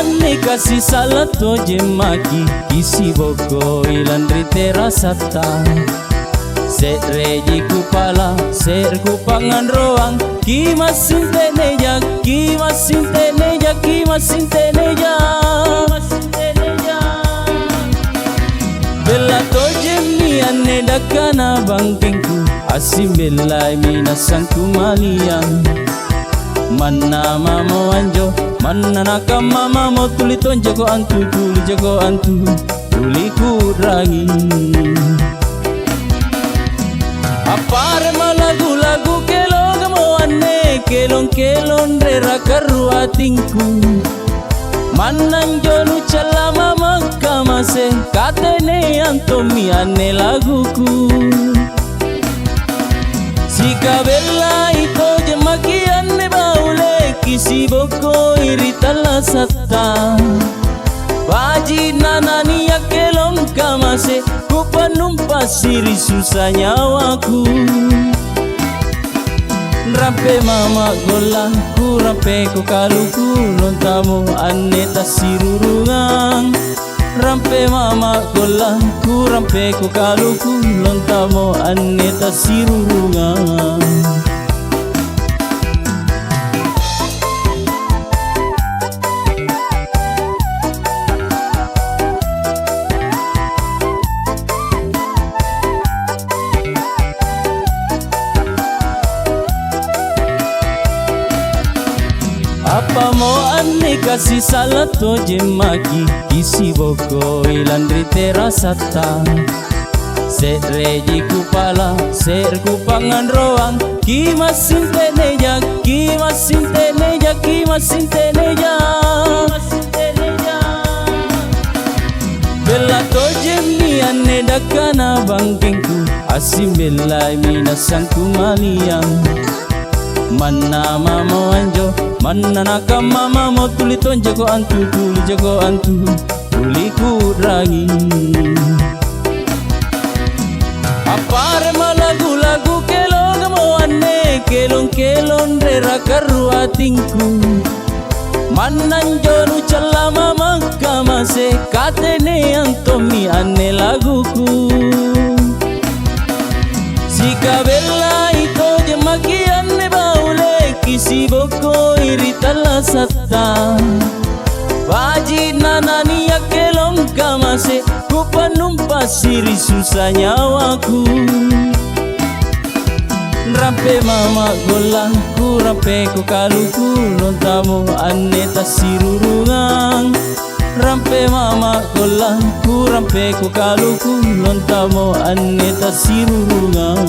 anne kasih salato jemaki isi boko ilan ritera sata Reji kupala, ku pangan roang Kimas sinteneja, kimas sinteneja, kimas sinteneja Bella tojemi anne dakana bangkengku Asim belai minasang kumalian Mana mamo anjo, mana nakam mamo tuli tonjago antu, tuli jago antu Tuli kurangi Apare malagu-lagu kelong mo anne kelong rera karua tingku Manang jonu calama makamase katene antomi anne laguku Sika bella ito jemaki anne baule kisi boko iritala satta Baji nanani ya kelong kamase Kupanumpa siri susah nyawaku Rampe mama gola ku rampe ku kaluku Lontamu anne tasirurungang Rampe mama gola ku rampe ku kaluku Lontamu anne tasirurungang Apa mo anne kasih salato jemaki isi boko ilan ritera sata Reji kupala, ku pangan roang Kimas sinteneja, kimas sinteneja, kimas sinteneja Bella tojemi anne dakana bangkengku Asim belai minasang kumalian Mana mamo anjo, mana nakam mamo tuli tonjago antu, tuli jago antu Tuli kurangi Apare malagu-lagu kelong mo anne kelong rera karua tingku Manang jonu calama makamase katene antomi anne laguku Sika bella ito jemaki anne baule kisi boko iritala satta Baji nanani ya kelong kamase Kupanumpa siri susah nyawaku Rampe mama gola ku rampe ku kaluku Lontamu anne tasirurungang Rampe mama gola ku rampe ku kaluku Lontamu anne tasirurungang